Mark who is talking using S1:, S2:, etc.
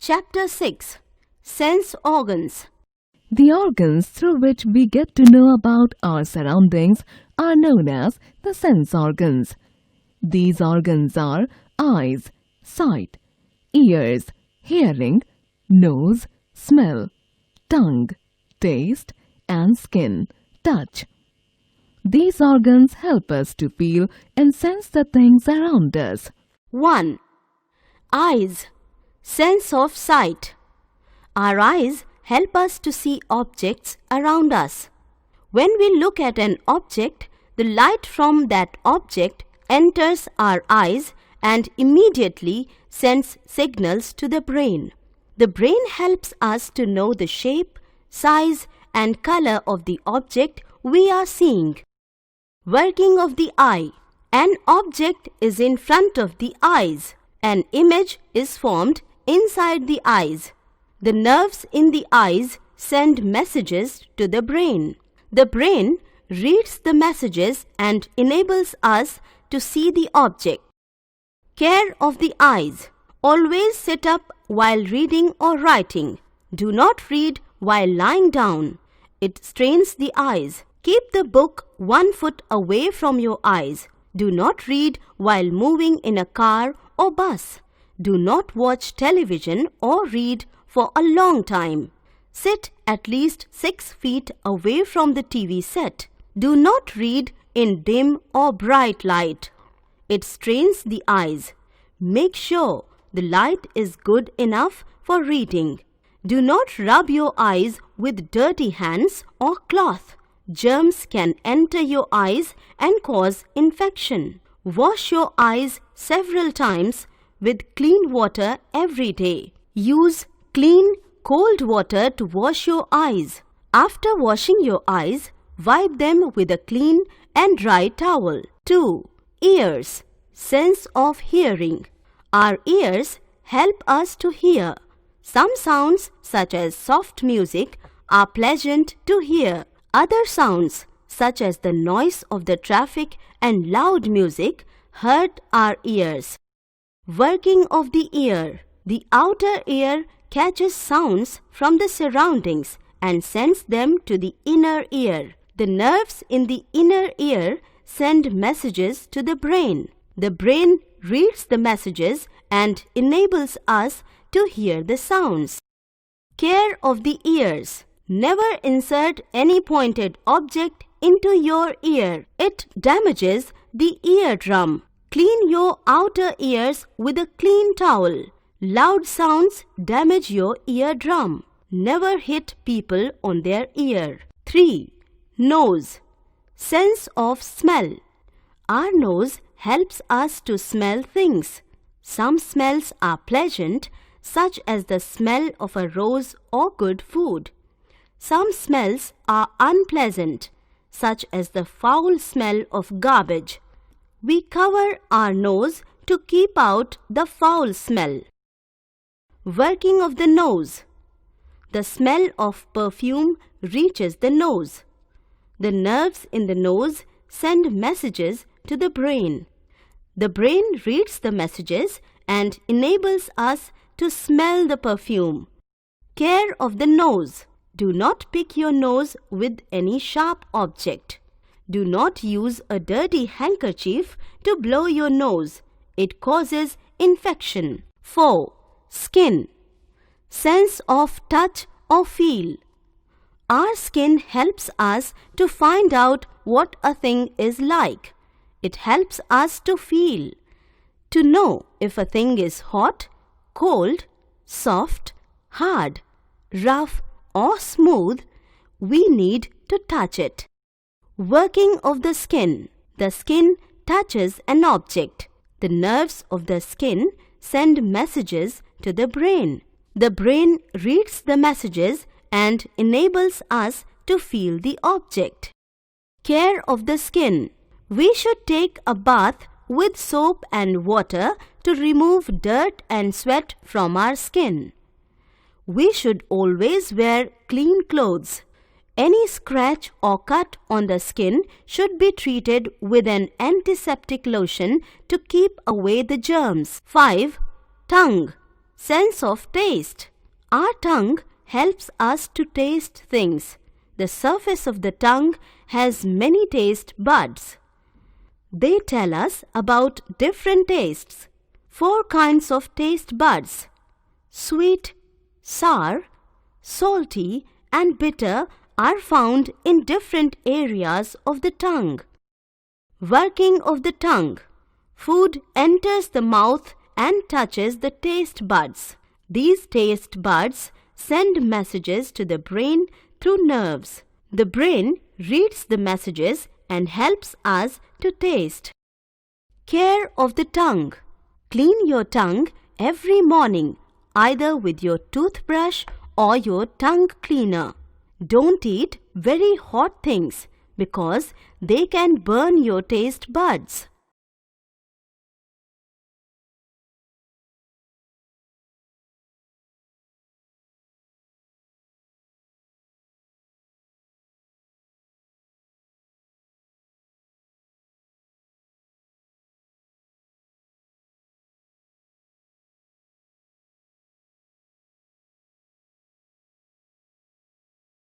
S1: Chapter 6. Sense Organs.
S2: The organs through which we get to know about our surroundings are known as the sense organs. These organs are eyes, sight, ears, hearing, nose, smell, tongue, taste, and skin, touch. These organs help us to feel and sense the things around us.
S1: 1. Eyes. Sense of sight. Our eyes help us to see objects around us. When we look at an object, the light from that object enters our eyes and immediately sends signals to the brain. The brain helps us to know the shape, size, and color of the object we are seeing. Working of the eye. An object is in front of the eyes. An image is formed inside the eyes. The nerves in the eyes send messages to the brain. The brain reads the messages and enables us to see the object. Care of the eyes. Always sit up while reading or writing. Do not read while lying down. It strains the eyes. Keep the book 1 foot away from your eyes. Do not read while moving in a car or bus. Do not watch television or read for a long time. Sit at least 6 feet away from the TV set. Do not read in dim or bright light. It strains the eyes. Make sure the light is good enough for reading. Do not rub your eyes with dirty hands or cloth. Germs can enter your eyes and cause infection. Wash your eyes several times with clean water every day. Use clean, cold water to wash your eyes. After washing your eyes, wipe them with a clean and dry towel. 2. Ears. Sense of hearing. Our ears help us to hear. Some sounds, such as soft music, are pleasant to hear. Other sounds, such as the noise of the traffic and loud music, hurt our ears. Working of the ear. The outer ear catches sounds from the surroundings and sends them to the inner ear. The nerves in the inner ear send messages to the brain. The brain reads the messages and enables us to hear the sounds. Care of the ears. Never insert any pointed object into your ear. It damages the eardrum. Clean your outer ears with a clean towel. Loud sounds damage your eardrum. Never hit people on their ear. 3. Nose. Sense of smell. Our nose helps us to smell things. Some smells are pleasant, such as the smell of a rose or good food. Some smells are unpleasant, such as the foul smell of garbage. We cover our nose to keep out the foul smell. Working of the nose. The smell of perfume reaches the nose. The nerves in the nose send messages to the brain. The brain reads the messages and enables us to smell the perfume. Care of the nose. Do not pick your nose with any sharp object. Do not use a dirty handkerchief to blow your nose. It causes infection. 4. Skin. Sense of touch or feel. Our skin helps us to find out what a thing is like. It helps us to feel. To know if a thing is hot, cold, soft, hard, rough, or smooth, we need to touch it. Working of the skin. The skin touches an object. The nerves of the skin send messages to the brain. The brain reads the messages and enables us to feel the object. Care of the skin. We should take a bath with soap and water to remove dirt and sweat from our skin. We should always wear clean clothes. Any scratch or cut on the skin should be treated with an antiseptic lotion to keep away the germs. 5. Tongue. Sense of taste. Our tongue helps us to taste things. The surface of the tongue has many taste buds. They tell us about different tastes. 4 kinds of taste buds: sweet, sour, salty, and bitter are found in different areas of the tongue. Working of the tongue. Food enters the mouth and touches the taste buds. These taste buds send messages to the brain through nerves. The brain reads the messages and helps us to taste. Care of the tongue. Clean your tongue every morning, either with your toothbrush or your tongue cleaner. Don't eat very hot things because they can burn your taste buds.